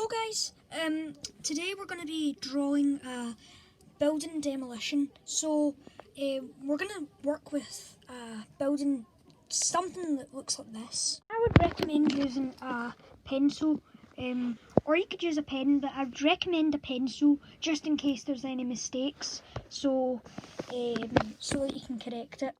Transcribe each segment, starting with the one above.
Hello guys, today we're going to be drawing a building demolition. So we're going to work with building something that looks like this. I would recommend using a pencil, or you could use a pen, but I'd recommend a pencil just in case there's any mistakes, so that you can correct it.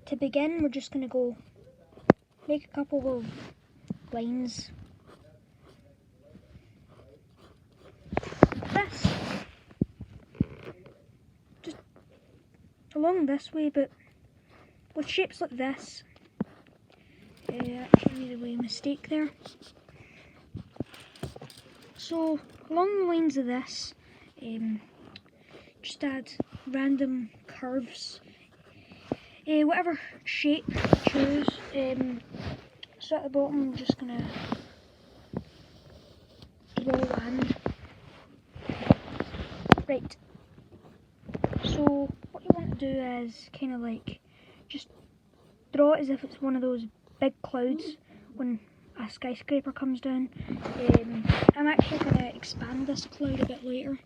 To begin, we're just going to go make a couple of lines. This. Just along this way, but with shapes like this. Actually made a wee mistake there. So along the lines of this, just add random curves. Whatever shape you choose. So at the bottom I'm just going to draw land. Right, so what you want to do is kind of like just draw it as if it's one of those big clouds when a skyscraper comes down. I'm actually going to expand this cloud a bit later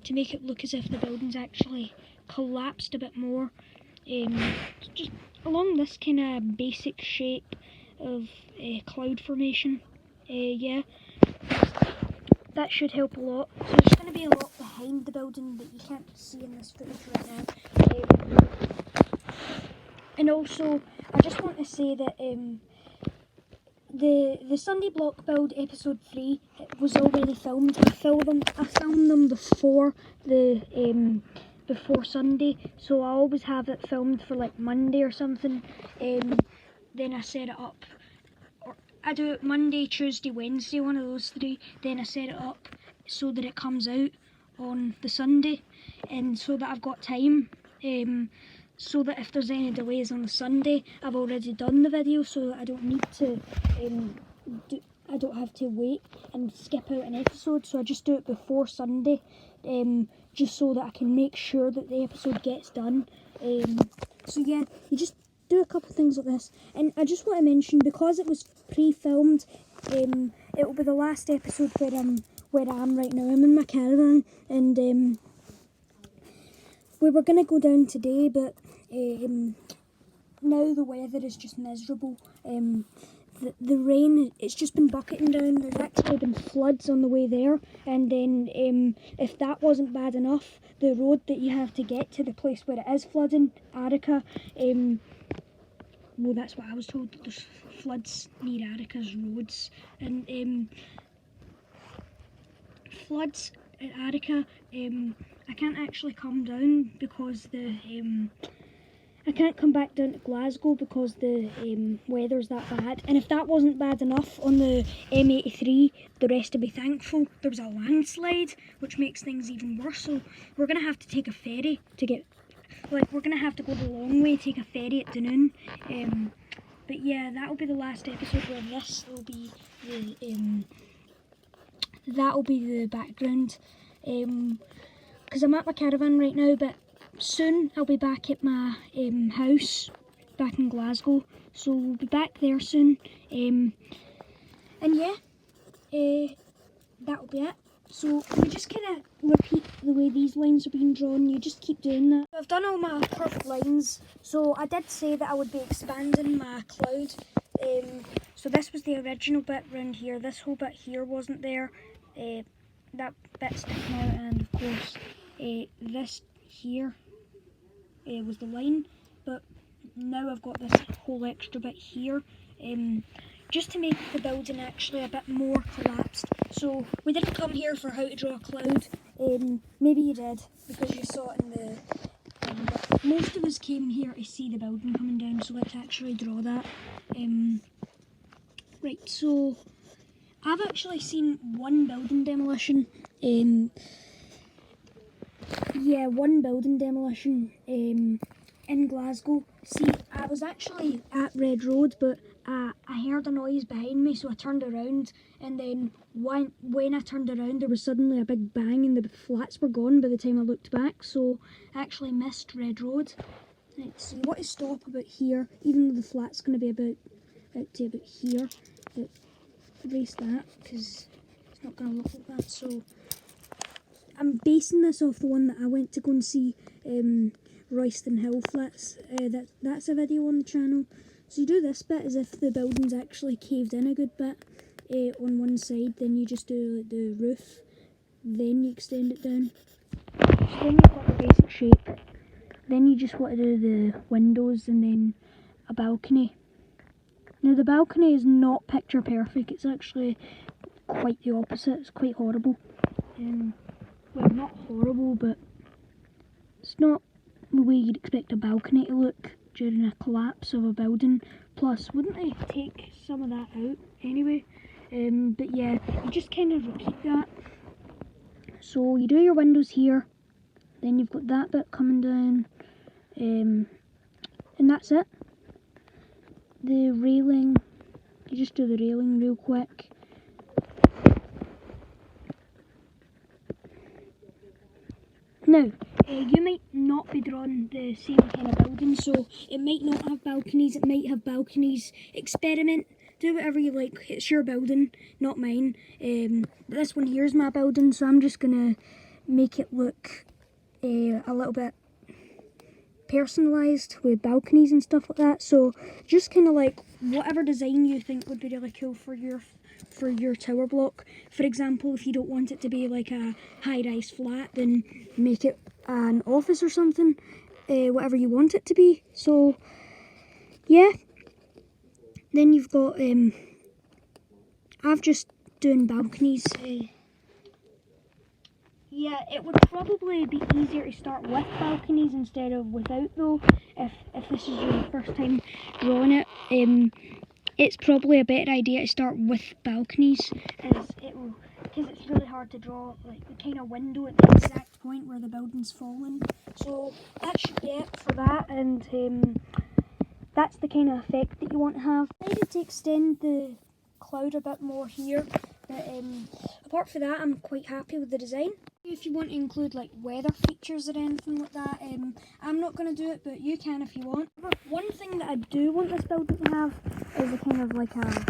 to make it look as if the building's actually collapsed a bit more. Just along this kind of basic shape of cloud formation. Yeah, that should help a lot. So there's going to be a lot behind the building that you can't see in this footage right now. And also, I just want to say that the Sunday Block Build episode 3 was already filmed. I filmed them before before Sunday, so I always have it filmed for like Monday or something. Then I set it up. I do it Monday, Tuesday, Wednesday, one of those three. Then I set it up so that it comes out on the Sunday, and so that I've got time. So that if there's any delays on the Sunday, I've already done the video, so that I don't need to. I don't have to wait and skip out an episode. So I just do it before Sunday, just so that I can make sure that the episode gets done. So yeah, you just do a couple things like this, and I just want to mention, because it was pre-filmed, it will be the last episode where I am right now. I'm in my caravan, and we were going to go down today, but now the weather is just miserable. The rain, it's just been bucketing down. There's actually been floods on the way there, and then if that wasn't bad enough, the road that you have to get to the place where it is flooding, Arica, well, that's what I was told. There's floods near Arica's roads, and floods at Arica. I can't actually come down because I can't come back down to Glasgow because the weather's that bad. And if that wasn't bad enough on the M83, the rest would be thankful. There was a landslide, which makes things even worse. So we're gonna have to take a ferry to get. We're going to have to go the long way, take a ferry at Dunoon. But yeah, that'll be the last episode where this will be the background. Because I'm at my caravan right now, but soon I'll be back at my house back in Glasgow. So we'll be back there soon. And yeah, that'll be it. So we just kind of repeat the way these lines are being drawn. You just keep doing that. I've done all my curved lines. So I did say that I would be expanding my cloud. So this was the original bit round here. This whole bit here wasn't there. That bit's sticking out, and of course this here was the line. But now I've got this whole extra bit here. Just to make the building actually a bit more collapsed. So we didn't come here for how to draw a cloud. Maybe you did, because you saw it in the... but most of us came here to see the building coming down, so let's actually draw that. Right, so I've actually seen one building demolition. Yeah, one building demolition in Glasgow. See, I was actually at Red Road, but I heard a noise behind me, so I turned around, and then when I turned around, there was suddenly a big bang, and the flats were gone by the time I looked back, so I actually missed Red Road. Let's see, what to stop about here, even though the flat's going to be about to about here, but erase that because it's not going to look like that. So I'm basing this off the one that I went to go and see, Royston Hill Flats. That's a video on the channel. So you do this bit as if the building's actually caved in a good bit on one side, then you just do like the roof, then you extend it down. So then you've got the basic shape. Then you just want to do the windows and then a balcony. Now the balcony is not picture perfect, it's actually quite the opposite, it's quite horrible. Well, not horrible, but it's not the way you'd expect a balcony to look during a collapse of a building. Plus, wouldn't they take some of that out anyway? But yeah, you just kind of repeat that. So you do your windows here, then you've got that bit coming down, and that's it. The railing, you just do the railing real quick. Now, you might not be drawing the same kind of building, so it might not have balconies, it might have balconies. Experiment, do whatever you like, it's your building, not mine. But this one here is my building, so I'm just going to make it look a little bit personalised with balconies and stuff like that. So just kind of like whatever design you think would be really cool for your tower block. For example, if you don't want it to be like a high-rise flat, then make it an office or something, whatever you want it to be. So yeah, then you've got I've just doing balconies. Yeah, it would probably be easier to start with balconies instead of without though, if this is your first time drawing it. It's probably a better idea to start with balconies, because it's really hard to draw like the kind of window at the exact point where the building's falling. So that should be it for that, and that's the kind of effect that you want to have. I decided to extend the cloud a bit more here, but apart from that, I'm quite happy with the design. If you want to include like weather features or anything like that, I'm not going to do it, but you can if you want. One thing that I do want this building to have is a kind of like a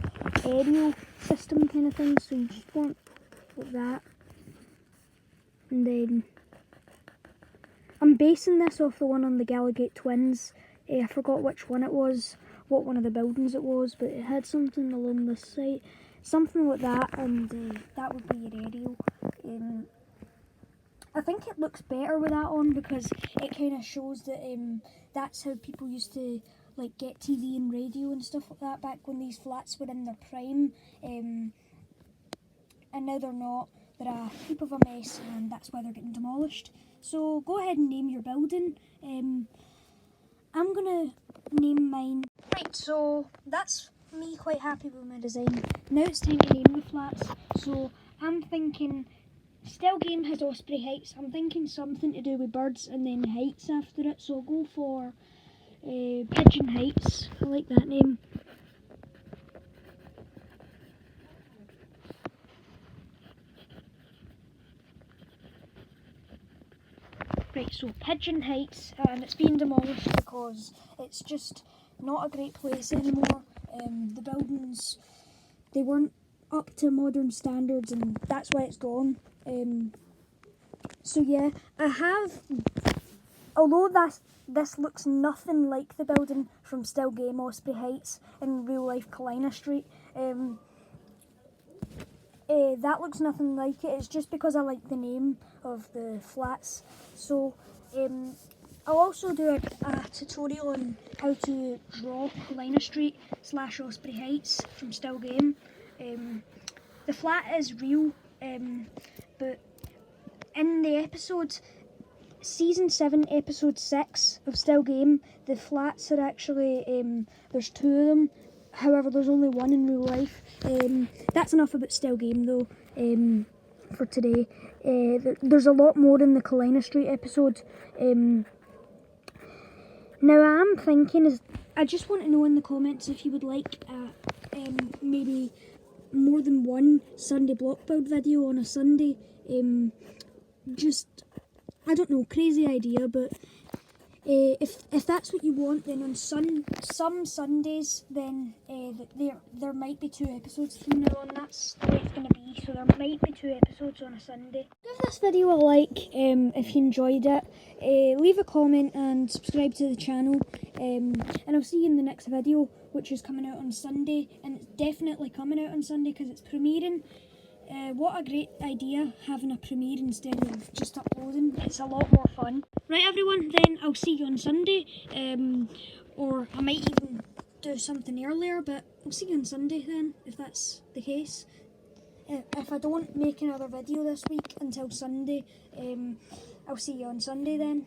aerial system kind of thing, so you just want like that. And then I'm basing this off the one on the Gallagate Twins. I forgot which one it was, what one of the buildings it was, but it had something along this side, something like that, and that would be your aerial. I think it looks better with that on because it kind of shows that that's how people used to like get TV and radio and stuff like that back when these flats were in their prime, and now they're not. They're a heap of a mess, and that's why they're getting demolished. So go ahead and name your building. I'm gonna name mine. Right, so that's me quite happy with my design. Now it's time to name the flats. So I'm thinking Stellgame has Osprey Heights. I'm thinking something to do with birds and then heights after it. So I'll go for Pigeon Heights. I like that name. Right, so Pigeon Heights, and it's being demolished because it's just not a great place anymore. The buildings, they weren't up to modern standards, and that's why it's gone. So yeah, I have, although this looks nothing like the building from Stellgame Osprey Heights in real life Kalina Street, that looks nothing like it. It's just because I like the name of the flats. So I'll also do a tutorial on how to draw Kalina Street / Osprey Heights from Stellgame. The flat is real, but in the episode, Season 7, Episode 6 of Stellgame, the flats are actually, there's 2 of them. However, there's only one in real life. That's enough about Stellgame though, for today. There's a lot more in the Kalina Street episode. Now I'm thinking, I just want to know in the comments if you would like maybe more than one Sunday block build video on a Sunday. Just, I don't know, crazy idea, but if that's what you want, then on some Sundays, then there might be 2 episodes from now on. That's the way it's going to be. So there might be 2 episodes on a Sunday. Give this video a like if you enjoyed it. Leave a comment and subscribe to the channel. And I'll see you in the next video, which is coming out on Sunday. And it's definitely coming out on Sunday because it's premiering. What a great idea, having a premiere instead of just uploading. It's a lot more fun. Right everyone, then I'll see you on Sunday. Or I might even do something earlier, but I'll see you on Sunday then, if that's the case. If I don't make another video this week until Sunday, I'll see you on Sunday then.